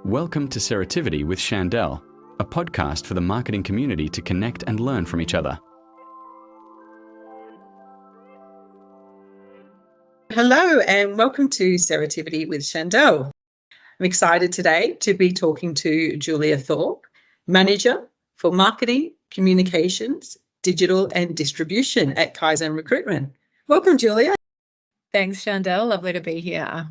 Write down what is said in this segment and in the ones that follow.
Welcome to Ceretivity with Shandel, a podcast for the marketing community to connect and learn from each other. Hello and welcome to Ceretivity with Shandel. I'm excited today to be talking to Julia Thorpe, Manager for Marketing, Communications, Digital and Distribution at Kaizen Recruitment. Welcome, Julia. Thanks, Shandel. Lovely to be here.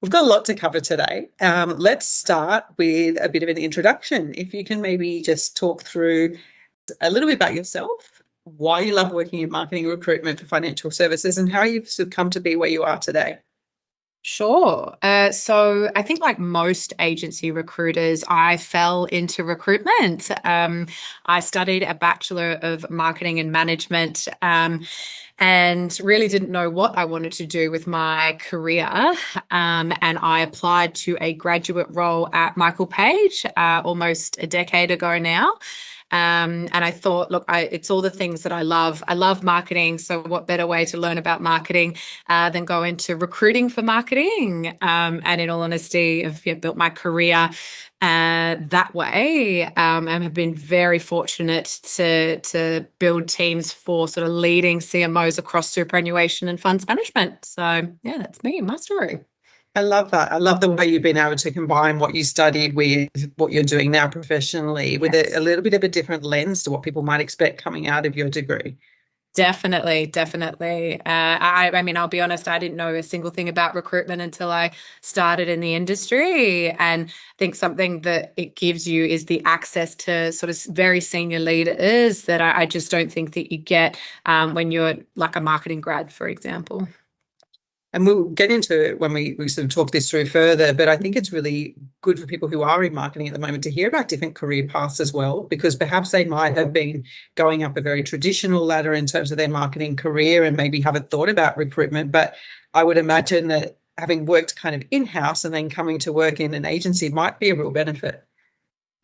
We've got a lot to cover today. Let's start with a bit of an introduction. If you can maybe just talk through a little bit about yourself, why you love working in marketing and recruitment for financial services, and how you've sort of come to be where you are today. Sure. So I think like most agency recruiters, I fell into recruitment. I studied a Bachelor of Marketing and Management and really didn't know what I wanted to do with my career. And I applied to a graduate role at Michael Page almost a decade ago now. And I thought, look, it's all the things that I love. I love marketing. So what better way to learn about marketing than go into recruiting for marketing? And in all honesty, I've built my career that way and have been very fortunate to build teams for sort of leading CMOs across superannuation and funds management. So yeah, that's me, my story. I love that. I love the way you've been able to combine what you studied with what you're doing now professionally with a little bit of a different lens to what people might expect coming out of your degree. Definitely. I mean, I'll be honest, I didn't know a single thing about recruitment until I started in the industry. And I think something that it gives you is the access to sort of very senior leaders that I just don't think that you get when you're like a marketing grad, for example. And we'll get into it when we sort of talk this through further, but I think it's really good for people who are in marketing at the moment to hear about different career paths as well, because perhaps they might have been going up a very traditional ladder in terms of their marketing career and maybe haven't thought about recruitment. But I would imagine that having worked kind of in-house and then coming to work in an agency might be a real benefit.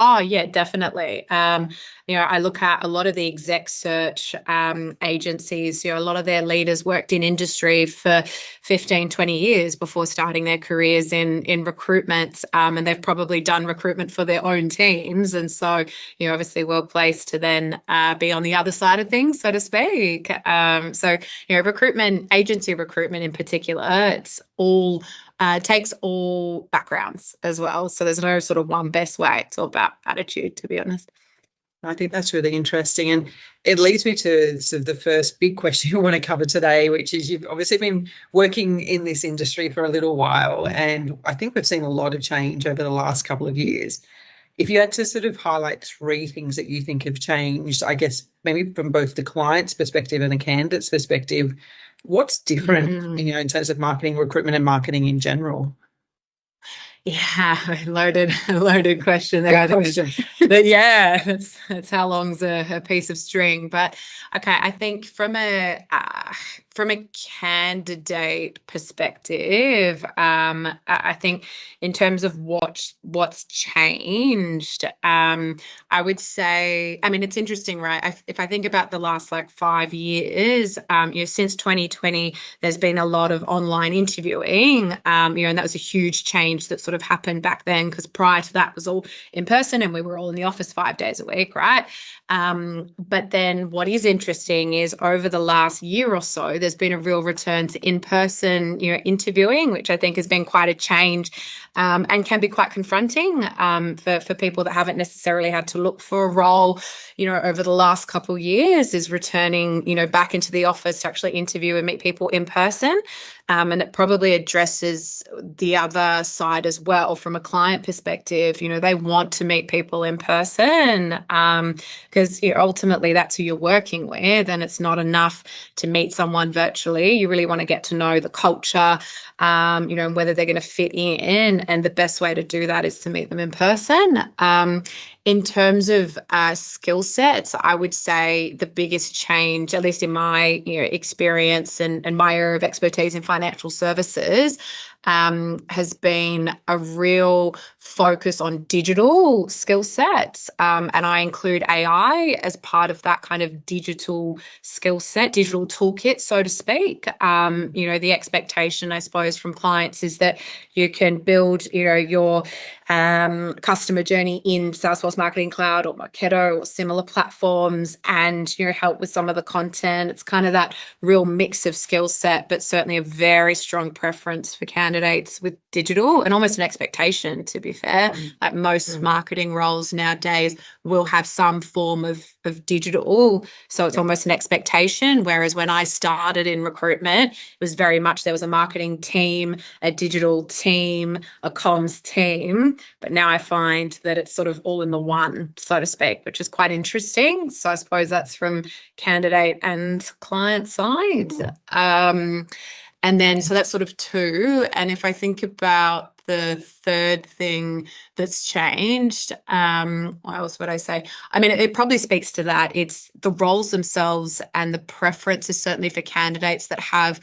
Oh, yeah, definitely. I look at a lot of the exec search agencies, a lot of their leaders worked in industry for 15, 20 years before starting their careers in recruitment. And they've probably done recruitment for their own teams. And so, obviously well placed to then be on the other side of things, so to speak. Agency recruitment in particular, it's all takes all backgrounds as well. So there's no sort of one best way. It's all about attitude, to be honest. I think that's really interesting. And it leads me to sort of the first big question I want to cover today, which is you've obviously been working in this industry for a little while. And I think we've seen a lot of change over the last couple of years. If you had to sort of highlight three things that you think have changed, I guess maybe from both the client's perspective and the candidate's perspective, what's different, in terms of marketing, recruitment and marketing in general? Yeah, loaded question there. That's how long's a piece of string. But okay, I think from a candidate perspective, I think in terms of what's changed, I would say, I mean, it's interesting, right? If I think about the last 5 years, since 2020, there's been a lot of online interviewing, and that was a huge change that sort of happened back then, because prior to that was all in person and we were all in the office 5 days a week, right? But then what is interesting is over the last year or so, there's been a real return to in-person, interviewing, which I think has been quite a change and can be quite confronting for people that haven't necessarily had to look for a role, over the last couple of years, is returning, back into the office to actually interview and meet people in person. And it probably addresses the other side as well from a client perspective. They want to meet people in person because ultimately that's who you're working with, and it's not enough to meet someone virtually. You really want to get to know the culture, and whether they're going to fit in. And the best way to do that is to meet them in person. In terms of skill sets, I would say the biggest change, at least in my experience and my area of expertise in financial services has been a real focus on digital skill sets. And I include AI as part of that kind of digital skill set, digital toolkit, so to speak. The expectation, I suppose, from clients is that you can build, your customer journey in Salesforce Marketing Cloud or Marketo or similar platforms, and help with some of the content. It's kind of that real mix of skill set, but certainly a very strong preference for candidates with digital, and almost an expectation, to be fair. Like most marketing roles nowadays will have some form of digital, so it's almost an expectation. Whereas when I started in recruitment, it was very much there was a marketing team, a digital team, a comms team, but now I find that it's sort of all in the one, so to speak, which is quite interesting. So I suppose that's from candidate and client side. And then, so that's sort of two. And if I think about the third thing that's changed, what else would I say? I mean, it probably speaks to that. It's the roles themselves, and the preference is certainly for candidates that have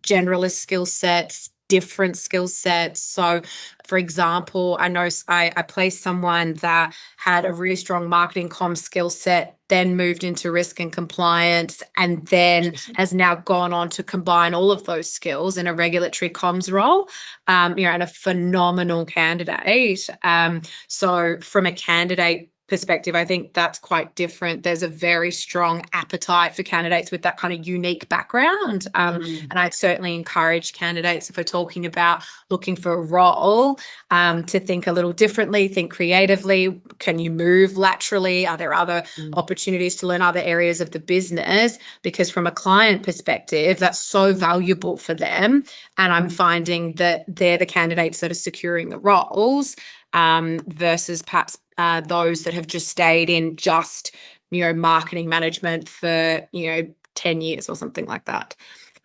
generalist skill sets, different skill sets. So, for example, I know I placed someone that had a really strong marketing comms skill set, then moved into risk and compliance, and then has now gone on to combine all of those skills in a regulatory comms role, and a phenomenal candidate. So from a candidate perspective, I think that's quite different. There's a very strong appetite for candidates with that kind of unique background. And I'd certainly encourage candidates, if we're talking about looking for a role, to think a little differently, think creatively. Can you move laterally? Are there other opportunities to learn other areas of the business? Because from a client perspective, that's so valuable for them. And I'm finding that they're the candidates that are securing the roles, versus perhaps those that have just stayed in just, marketing management for, 10 years or something like that.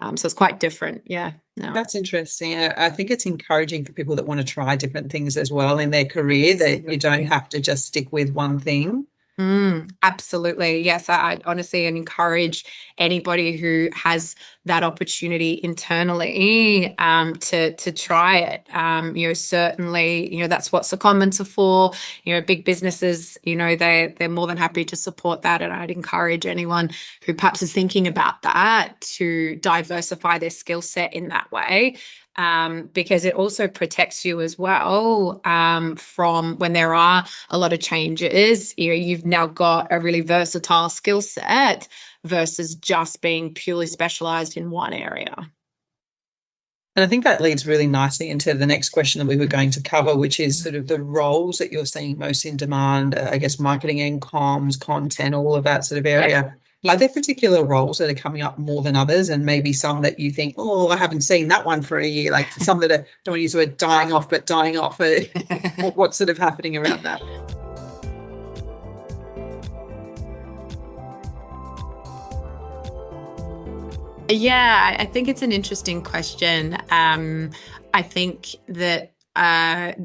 So it's quite different. Yeah. No. That's interesting. I think it's encouraging for people that want to try different things as well in their career, that you don't have to just stick with one thing. Absolutely. Yes, I honestly encourage anybody who has that opportunity internally to try it. Certainly, that's what secondments are for. Big businesses, they're more than happy to support that, and I'd encourage anyone who perhaps is thinking about that to diversify their skill set in that way. Because it also protects you as well from when there are a lot of changes. You've now got a really versatile skill set versus just being purely specialized in one area. And I think that leads really nicely into the next question that we were going to cover, which is sort of the roles that you're seeing most in demand, I guess marketing and comms, content, all of that sort of area. Are there particular roles that are coming up more than others, and maybe some that you think, oh, I haven't seen that one for a year, like some that are, don't want to use the word dying off, but dying off? What's sort of happening around that? Yeah, I think it's an interesting question. I think that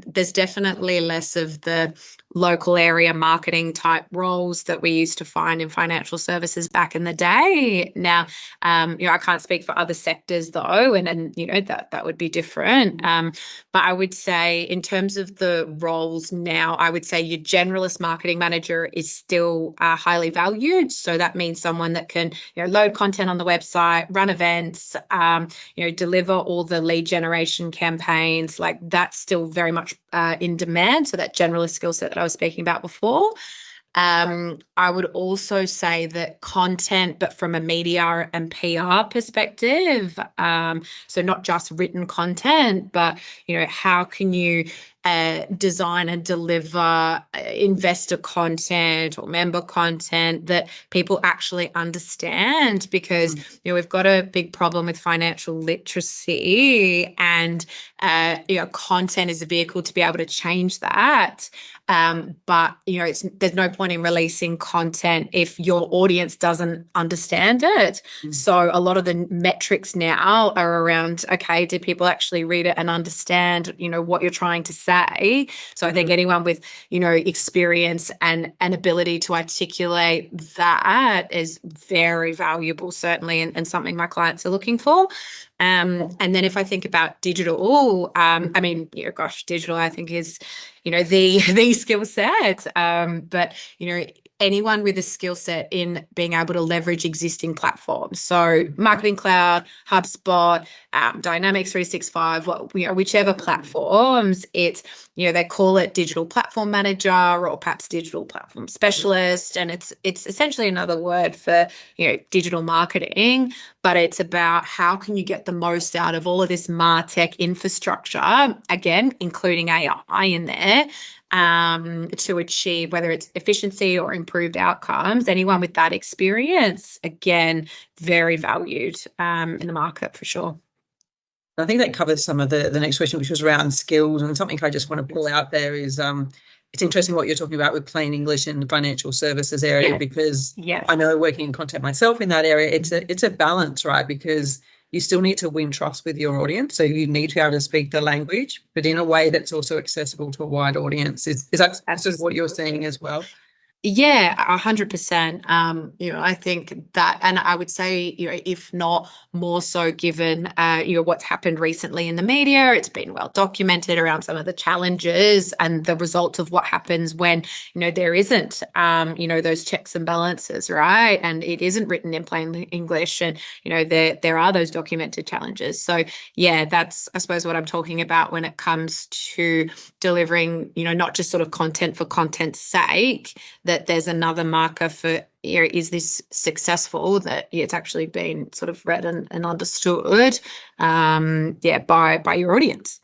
there's definitely less of the local area marketing type roles that we used to find in financial services back in the day. Now, I can't speak for other sectors though, and that would be different. But I would say in terms of the roles now, I would say your generalist marketing manager is still highly valued. So that means someone that can, load content on the website, run events, deliver all the lead generation campaigns. Like that's still very much in demand. So that generalist skill set that I was speaking about before. I would also say that content, but from a media and PR perspective, so not just written content, but how can you design and deliver investor content or member content that people actually understand? Because we've got a big problem with financial literacy, and content is a vehicle to be able to change that. But there's no point in releasing content if your audience doesn't understand it. So a lot of the metrics now are around, okay, did people actually read it and understand, what you're trying to say? say. So I think anyone with, experience and an ability to articulate that is very valuable, certainly, and something my clients are looking for. And then if I think about digital, digital I think is, the skill set. But, anyone with a skill set in being able to leverage existing platforms. So Marketing Cloud, HubSpot, Dynamics 365, whichever platforms, it's, they call it digital platform manager or perhaps digital platform specialist. And it's essentially another word for, digital marketing, but it's about how can you get the most out of all of this MarTech infrastructure, again, including AI in there, to achieve whether it's efficiency or improved outcomes. Anyone with that experience, again, very valued in the market for sure. I think that covers some of the next question, which was around skills. And something I just want to pull out there is it's interesting what you're talking about with plain English in the financial services area, because I know working in content myself in that area, it's a balance, right? Because you still need to win trust with your audience. So you need to be able to speak the language, but in a way that's also accessible to a wide audience. Is that what you're saying as well? Yeah, 100%. I think that, and I would say, if not more so given, what's happened recently in the media, it's been well documented around some of the challenges and the results of what happens when, there isn't, those checks and balances, right? And it isn't written in plain English, and, there are those documented challenges. So yeah, that's, I suppose, what I'm talking about when it comes to delivering, not just sort of content for content's sake, that there's another marker for, is this successful, that it's actually been sort of read and understood by your audience.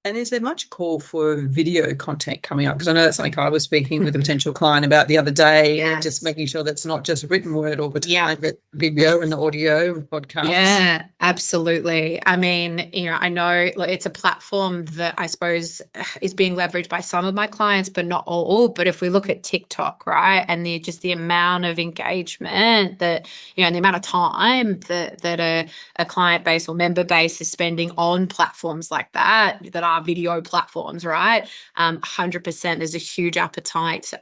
And is there much call for video content coming up? Because I know that's something I was speaking with a potential client about the other day, just making sure that's not just written word all the time, but video and audio and podcasts. Yeah, absolutely. I mean, I know it's a platform that I suppose is being leveraged by some of my clients, but not all. But if we look at TikTok, right, and the amount of engagement that, and the amount of time that a client base or member base is spending on platforms like that are video platforms, right? 100%. There's a huge appetite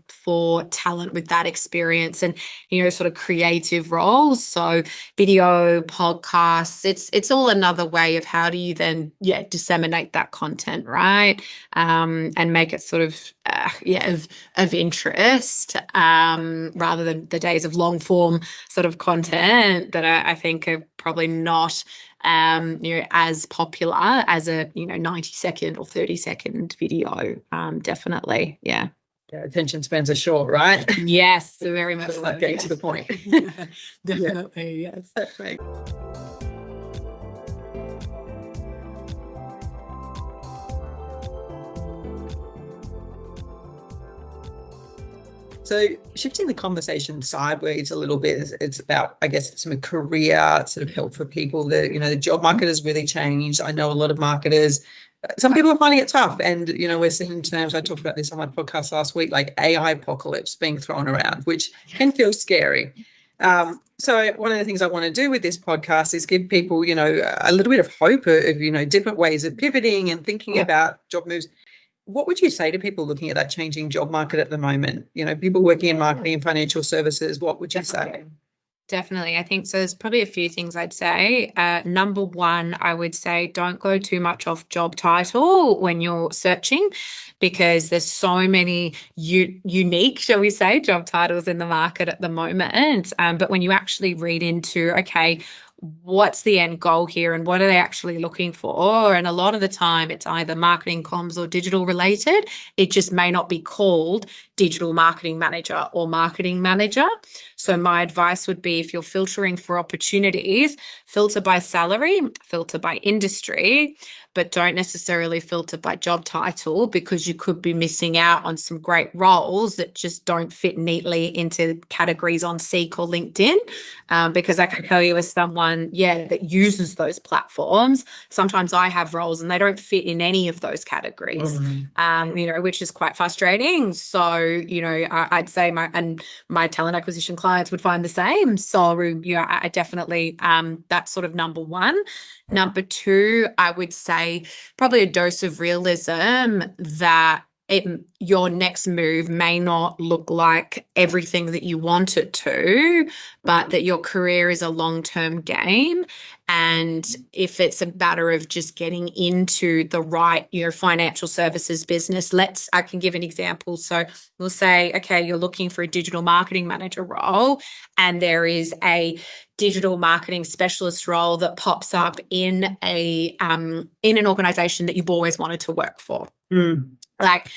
for talent with that experience and, sort of creative roles. So video, podcasts, it's all another way of how do you then, disseminate that content, right? And make it sort of, of interest, rather than the days of long form sort of content that I think are probably not as popular as a 90-second or 30-second video. Definitely, yeah. Attention spans are short, right? Yes, very much so. Getting to the point. Definitely, yes. Perfect. So shifting the conversation sideways a little bit, it's about, I guess, some career sort of help for people that, the job market has really changed. I know a lot of marketers, some people are finding it tough. And, we're seeing terms, I talked about this on my podcast last week, like AI apocalypse being thrown around, which can feel scary. So one of the things I want to do with this podcast is give people, a little bit of hope of, different ways of pivoting and thinking about job moves. What would you say to people looking at that changing job market at the moment? People working in marketing and financial services, what would you say? Definitely. I think so. There's probably a few things I'd say. Number one, I would say don't go too much off job title when you're searching, because there's so many unique, shall we say, job titles in the market at the moment. But when you actually read into, okay, what's the end goal here and what are they actually looking for? And a lot of the time it's either marketing, comms or digital related. It just may not be called digital marketing manager or marketing manager. So my advice would be, if you're filtering for opportunities, filter by salary, filter by industry, but don't necessarily filter by job title, because you could be missing out on some great roles that just don't fit neatly into categories on Seek or LinkedIn. Because I can tell you, as someone, that uses those platforms, sometimes I have roles and they don't fit in any of those categories, which is quite frustrating. So, I'd say my talent acquisition clients clients would find the same. So, I definitely, that's sort of number one. Number two, I would say probably a dose of realism that your next move may not look like everything that you want it to, but that your career is a long-term game. And if it's a matter of just getting into the right, financial services business, I can give an example. So we'll say, okay, you're looking for a digital marketing manager role, and there is a digital marketing specialist role that pops up in an organization that you've always wanted to work for. Like,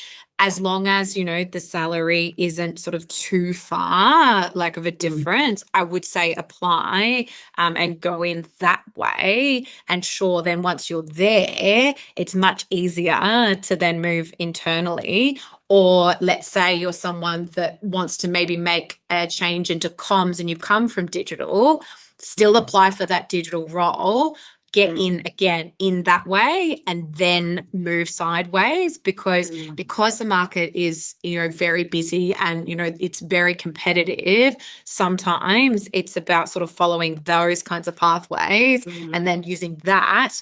as long as, the salary isn't sort of too far, like, of a difference, I would say apply and go in that way. And sure, then once you're there, it's much easier to then move internally. Or let's say you're someone that wants to maybe make a change into comms and you've come from digital, still apply for that digital role, get in again in that way, and then move sideways because the market is, very busy and, it's very competitive. Sometimes it's about sort of following those kinds of pathways and then using that,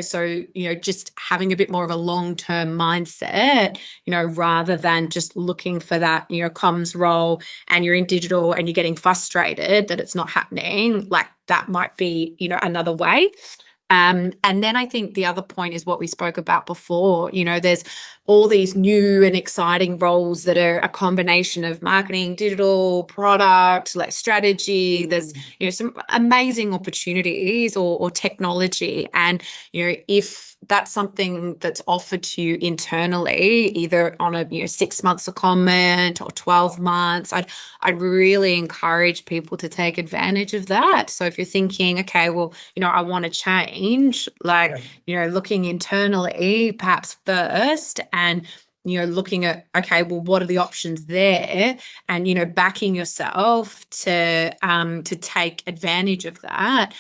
so, just having a bit more of a long-term mindset, rather than just looking for that, comms role and you're in digital and you're getting frustrated that it's not happening. Like, that might be, another way. And then I think the other point is what we spoke about before. There's all these new and exciting roles that are a combination of marketing, digital, product, like strategy. There's, some amazing opportunities or technology. And, if that's something that's offered to you internally, either on a 6 months secondment or 12 months, I'd really encourage people to take advantage of that. So if you're thinking, okay, well, I want to change, like, looking internally perhaps first, and looking at, okay, well, what are the options there, and backing yourself to take advantage of that,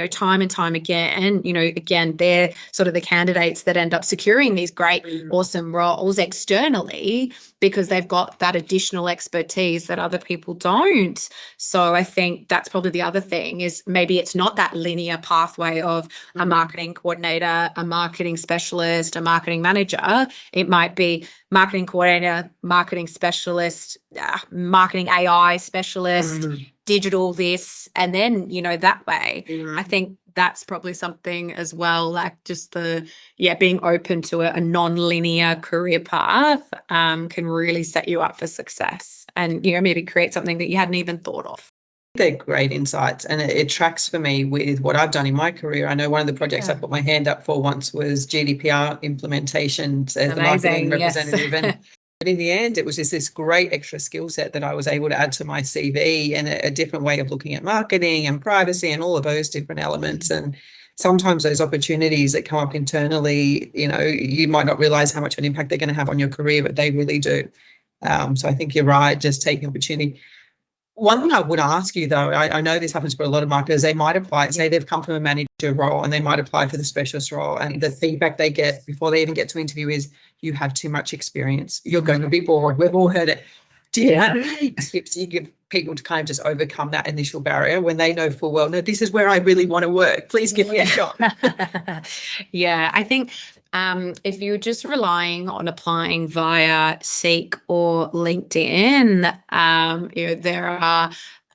time and time again. Again, they're sort of the candidates that end up securing these great, awesome roles externally because they've got that additional expertise that other people don't. So I think that's probably the other thing, is maybe it's not that linear pathway of a marketing coordinator, a marketing specialist, a marketing manager. It might be marketing coordinator, marketing specialist, marketing AI specialist, digital this, and then, that way. I think that's probably something as well, like just being open to a non-linear career path can really set you up for success and, maybe create something that you hadn't even thought of. They're great insights, and it tracks for me with what I've done in my career. I know one of the projects I put my hand up for once was GDPR implementation as the marketing representative. Yes. But in the end, it was just this great extra skill set that I was able to add to my CV, and a different way of looking at marketing and privacy and all of those different elements. And sometimes those opportunities that come up internally, you might not realize how much of an impact they're going to have on your career, but they really do. So I think you're right, just taking opportunity. One thing I would ask you, though, I know this happens for a lot of marketers. They might apply, say they've come from a manager role and they might apply for the specialist role, and the feedback they get before they even get to interview is, you have too much experience. You're going to be bored. We've all heard it. Tips you give people to kind of just overcome that initial barrier when they know full well, no, this is where I really want to work. Please give me a shot. Yeah, I think if you're just relying on applying via Seek or LinkedIn, there are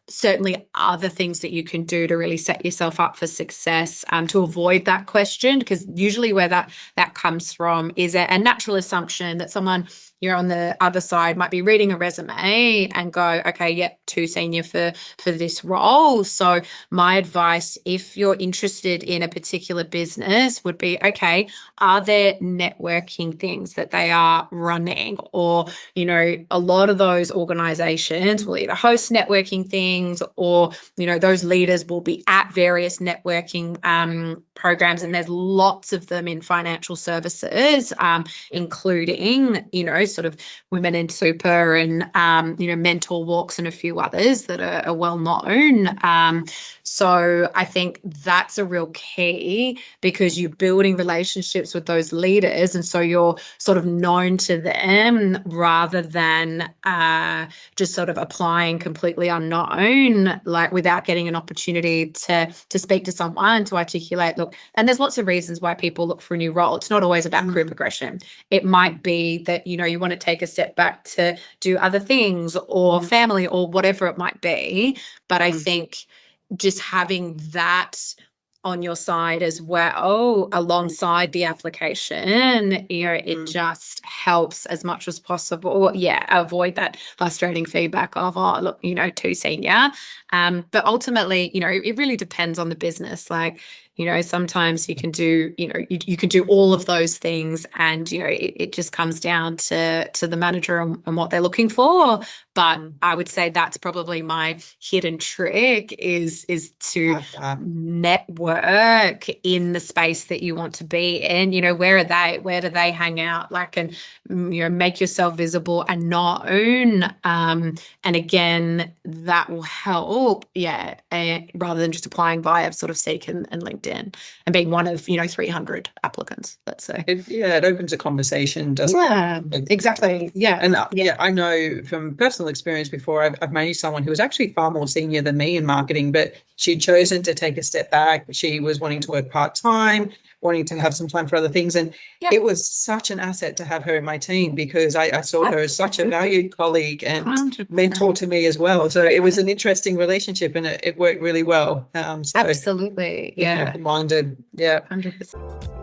certainly other things that you can do to really set yourself up for success, to avoid that question, because usually where that comes from is a natural assumption that someone on the other side might be reading a resume and go, okay, yep, too senior for this role. So my advice, if you're interested in a particular business, would be, okay, are there networking things that they are running? Or, a lot of those organizations will either host networking things, or, those leaders will be at various networking programs, and there's lots of them in financial services, including, sort of Women in Super and, Mentor Walks and a few others that are well known. So I think that's a real key, because you're building relationships with those leaders. And so you're sort of known to them rather than just sort of applying completely unknown, like without getting an opportunity to speak to someone, to articulate, look, and there's lots of reasons why people look for a new role. It's not always about career progression. It might be that, you want to take a step back to do other things or family or whatever it might be. But I think just having that on your side as well, alongside the application, it just helps as much as possible. Yeah, avoid that frustrating feedback of, oh, look, too senior. But ultimately, it really depends on the business. Like, sometimes you can do, you can do all of those things, and, it just comes down to the manager and what they're looking for. But I would say that's probably my hidden trick is to network in the space that you want to be in. Where do they hang out? Like, and, make yourself visible and known. And again, that will help. Yeah. Rather than just applying via sort of Seek and LinkedIn and being one of, 300 applicants, let's say. It opens a conversation, doesn't it? Yeah, exactly. Yeah. And I know from personal experience before, I've managed someone who was actually far more senior than me in marketing, but she'd chosen to take a step back. She was wanting to work part-time, wanting to have some time for other things. And it was such an asset to have her in my team, because I saw her as such a valued colleague and 100%. Mentor to me as well. So it was an interesting relationship, and it worked really well. Absolutely. Yeah. Minded. Yeah. 100%.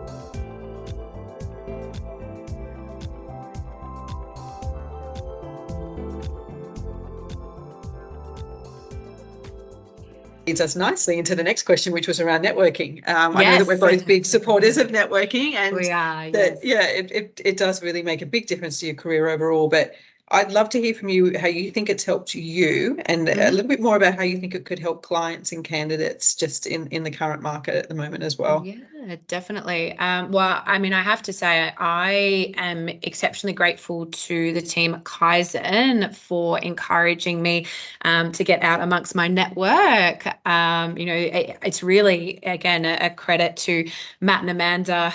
Leads us nicely into the next question, which was around networking. I know that we're both big supporters of networking, and we are, that, it does really make a big difference to your career overall. But I'd love to hear from you how you think it's helped you, and a little bit more about how you think it could help clients and candidates just in the current market at the moment as well. Yeah, definitely. Well, I mean, I have to say I am exceptionally grateful to the team at Kaizen for encouraging me to get out amongst my network. It's really, again, a credit to Matt and Amanda,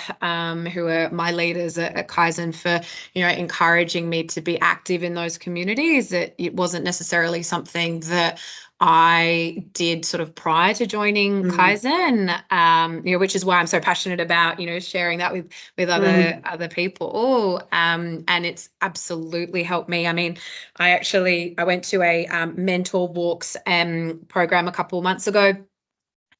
who are my leaders at Kaizen, for, encouraging me to be active in those communities. It wasn't necessarily something that I did sort of prior to joining Kaizen, which is why I'm so passionate about, sharing that with other people. And it's absolutely helped me. I mean, I went to a Mentor Walks program a couple of months ago,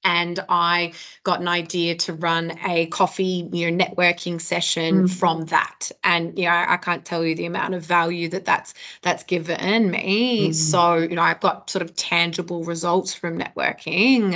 and I got an idea to run a coffee, networking session from that. And, I can't tell you the amount of value that's given me. So, I've got sort of tangible results from networking.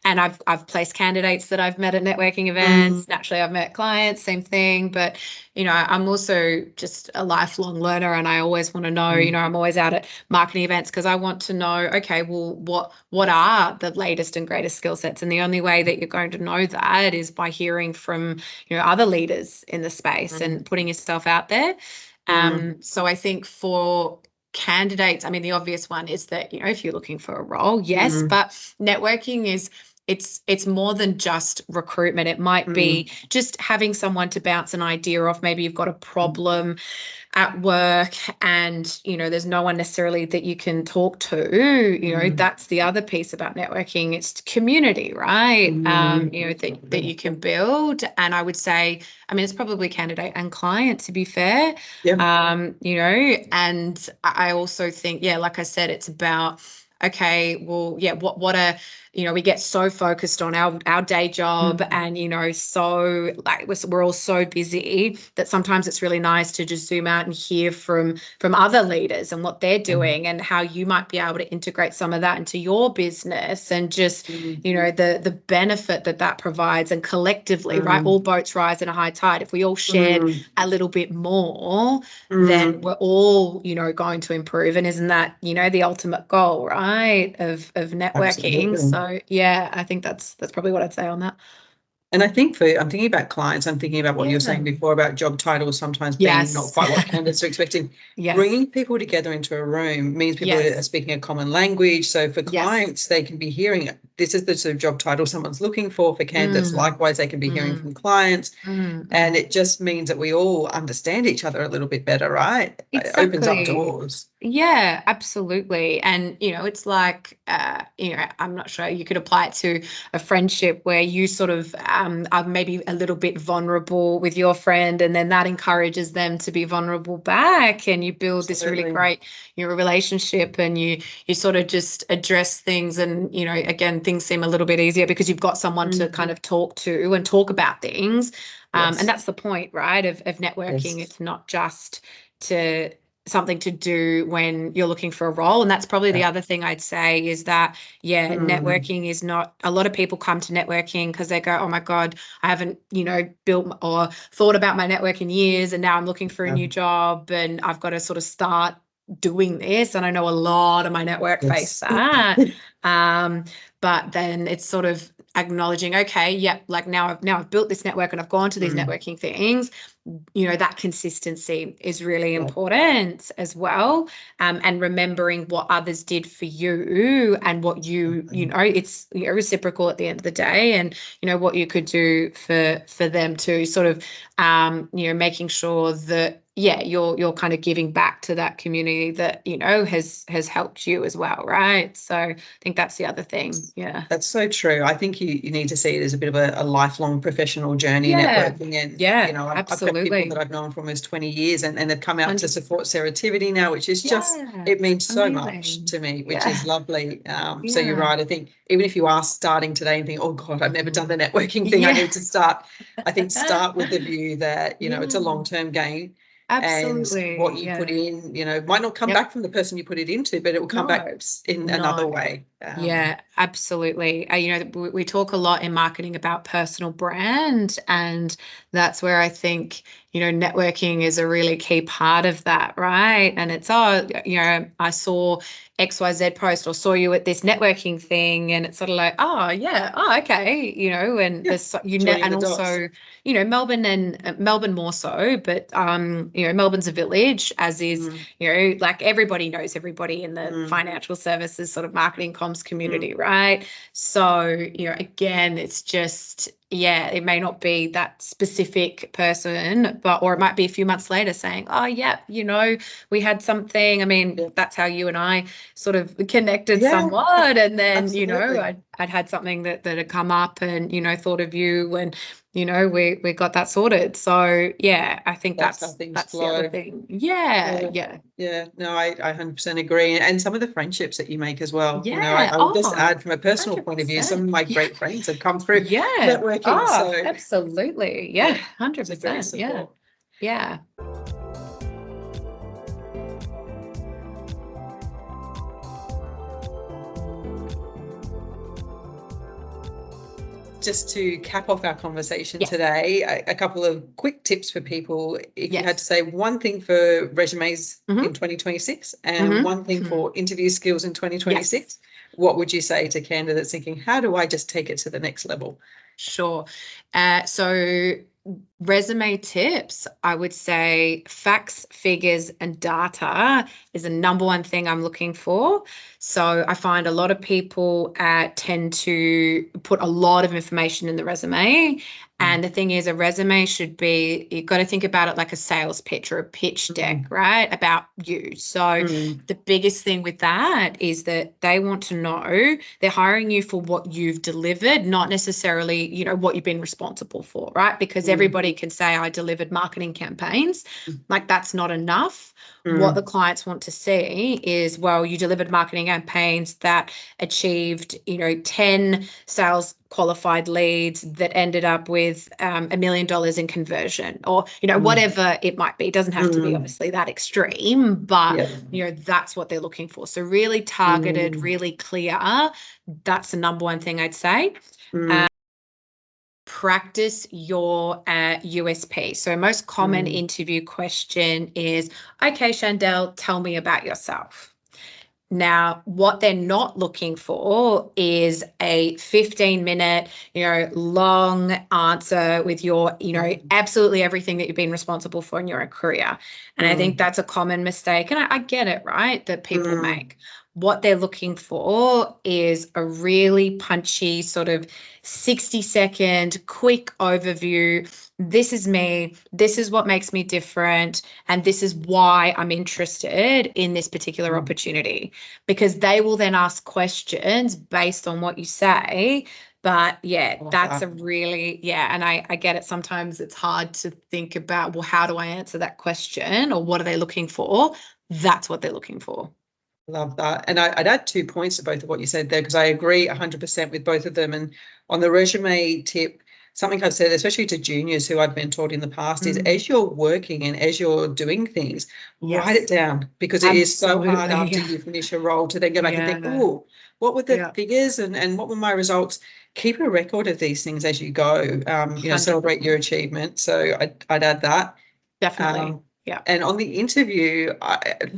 And I've placed candidates that I've met at networking events. Naturally, I've met clients, same thing. But, I'm also just a lifelong learner, and I always want to know, I'm always out at marketing events because I want to know, okay, well, what are the latest and greatest skill sets? And the only way that you're going to know that is by hearing from, other leaders in the space and putting yourself out there. So I think for candidates, I mean, the obvious one is that, if you're looking for a role, yes, but networking is, it's more than just recruitment. It might be just having someone to bounce an idea off. Maybe you've got a problem at work and, there's no one necessarily that you can talk to. That's the other piece about networking. It's community, right? That you can build. And I would say, I mean, it's probably candidate and client, to be fair. And I also think, like I said, it's about, okay, well, what are, we get so focused on our day job and, so like we're all so busy that sometimes it's really nice to just zoom out and hear from other leaders and what they're doing and how you might be able to integrate some of that into your business, and just, the benefit that provides. And collectively, right, all boats rise in a high tide. If we all shared a little bit more, then we're all, going to improve. And isn't that, the ultimate goal, right, of networking? Absolutely. So I think that's probably what I'd say on that. And I think I'm thinking about clients, I'm thinking about what you were saying before about job titles sometimes being not quite what candidates are expecting. Bringing people together into a room means people are speaking a common language. So for clients, they can be hearing, this is the sort of job title someone's looking for candidates. Likewise, they can be hearing from clients. And it just means that we all understand each other a little bit better, right? Exactly. It opens up doors. Yeah, absolutely. And, it's like, I'm not sure, you could apply it to a friendship where you sort of are maybe a little bit vulnerable with your friend, and then that encourages them to be vulnerable back, and you build this really great, relationship, and you sort of just address things, and, again, things seem a little bit easier because you've got someone to kind of talk to and talk about things. And that's the point, right, of networking. It's not just something to do when you're looking for a role. And that's probably the other thing I'd say is that, networking is not, a lot of people come to networking because they go, oh my God, I haven't, built or thought about my network in years, and now I'm looking for a new job, and I've got to sort of start doing this. And I know a lot of my network face that. But then it's sort of acknowledging, okay, like now I've built this network and I've gone to these networking things. That consistency is really important as well. And remembering what others did for you and what it's reciprocal at the end of the day, and what you could do for them too, sort of making sure that you're kind of giving back to that community that has helped you as well, right? So I think that's the other thing. That's so true. I think you need to see it as a bit of a lifelong professional journey, networking. And I've got people that I've known for almost 20 years, and they've come out to support Ceretivity now, which is just, it means so much to me, which is lovely. So you're right. I think even if you are starting today and think, oh God, I've never done the networking thing, I need to start, I think start with the view that it's a long-term gain. Absolutely. And what you put in, might not come back from the person you put it into, but it will come back in another way. Absolutely. We talk a lot in marketing about personal brand, and that's where I think, networking is a really key part of that, right? And it's, I saw XYZ post or saw you at this networking thing, and it's sort of like, okay, and there's, and also, Melbourne more so, but, Melbourne's a village, as is, like everybody knows everybody in the financial services sort of marketing comms community, right? So, again, it's just, it may not be that specific person, or it might be a few months later saying, oh, we had something. I mean, that's how you and I sort of connected somewhat. And then, I'd had something that had come up, and, thought of you, and, we got that sorted. So, I think that's the other thing. No, I 100% agree. And some of the friendships that you make as well. I would just add from a personal 100%. Point of view, some of my great friends have come through networking. Absolutely. 100%. Yeah. Just to cap off our conversation today, a couple of quick tips for people. If you had to say one thing for resumes in 2026 and one thing for interview skills in 2026, what would you say to candidates thinking, how do I just take it to the next level? Sure. So resume tips, I would say facts, figures, and data is the number one thing I'm looking for. So I find a lot of people tend to put a lot of information in the resume. And the thing is, a resume should be, you've got to think about it like a sales pitch or a pitch deck, right, about you. So the biggest thing with that is that they want to know they're hiring you for what you've delivered, not necessarily, what you've been responsible for, right? Because everybody can say, I delivered marketing campaigns. Like, that's not enough. What the clients want to see is, well, you delivered marketing campaigns that achieved, 10 sales qualified leads that ended up with $1 million in conversion, or, whatever it might be. It doesn't have to be obviously that extreme, but, that's what they're looking for. So really targeted, really clear. That's the number one thing I'd say. Practice your USP. So most common interview question is, okay, Shandel, tell me about yourself. Now, what they're not looking for is a 15-minute, long answer with your, absolutely everything that you've been responsible for in your career. And I think that's a common mistake. And I get it, right, that people make. What they're looking for is a really punchy sort of 60-second quick overview. This is me. This is what makes me different. And this is why I'm interested in this particular opportunity, because they will then ask questions based on what you say. But that's a really, and I get it. Sometimes it's hard to think about, well, how do I answer that question, or what are they looking for? That's what they're looking for. Love that. And I'd add 2 points to both of what you said there, because I agree 100% with both of them. And on the resume tip, something I've said, especially to juniors who I've been taught in the past, is as you're working and as you're doing things, write it down, because it is so hard after you finish a role to then go back and think, oh, what were the figures and what were my results? Keep a record of these things as you go, celebrate your achievement. So I'd add that. Definitely. And on the interview,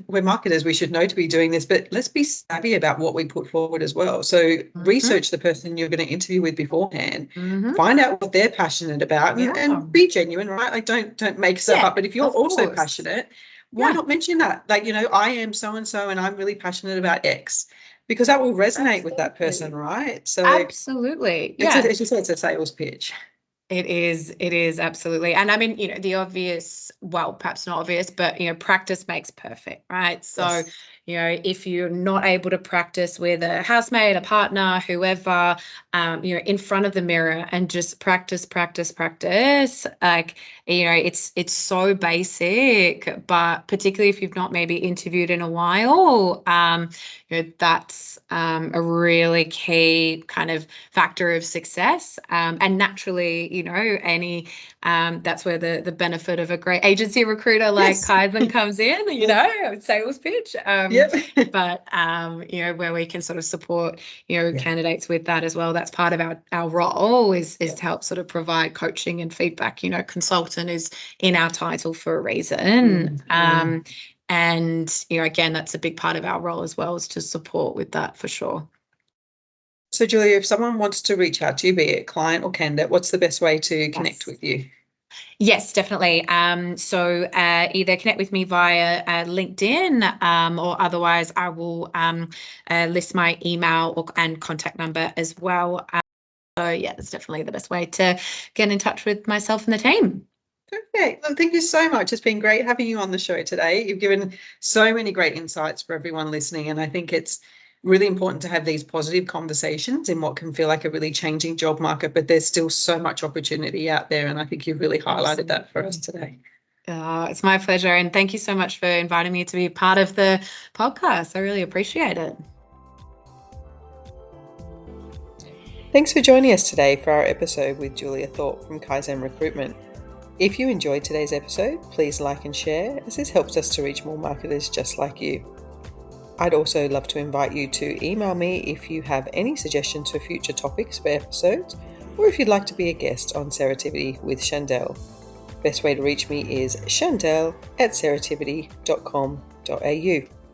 we're marketers, we should know to be doing this, but let's be savvy about what we put forward as well. So research the person you're going to interview with beforehand, find out what they're passionate about, and be genuine, right? Like don't make stuff up. But if you're also passionate, why not mention that? Like, I am so-and-so and I'm really passionate about X, because that will resonate with that person, right? So absolutely. As you said, it's a sales pitch. It is absolutely. And I mean, the obvious, well, perhaps not obvious, but, practice makes perfect, right? So, if you're not able to practice with a housemate, a partner, whoever, in front of the mirror and just practice, like, it's so basic, but particularly if you've not maybe interviewed in a while, that's a really key kind of factor of success. And naturally, that's where the benefit of a great agency recruiter like Kaizen comes in, sales pitch. But, where we can sort of support, candidates with that as well. That's part of our role is to help sort of provide coaching and feedback. Consultant is in our title for a reason. And, again, that's a big part of our role as well, is to support with that for sure. So, Julia, if someone wants to reach out to you, be it client or candidate, what's the best way to connect with you? Yes, definitely. So either connect with me via LinkedIn, or otherwise I will list my email and contact number as well. So that's definitely the best way to get in touch with myself and the team. Perfect. Well, thank you so much. It's been great having you on the show today. You've given so many great insights for everyone listening, and I think it's really important to have these positive conversations in what can feel like a really changing job market, but there's still so much opportunity out there, and I think you've really highlighted that for us today. It's my pleasure, and thank you so much for inviting me to be part of the podcast. I really appreciate it. Thanks for joining us today for our episode with Julia Thorpe from Kaizen Recruitment. If you enjoyed today's episode, please like and share, as this helps us to reach more marketers just like you. I'd also love to invite you to email me if you have any suggestions for future topics for episodes, or if you'd like to be a guest on Ceretivity with Shandel. Best way to reach me is shandel@ceretivity.com.au.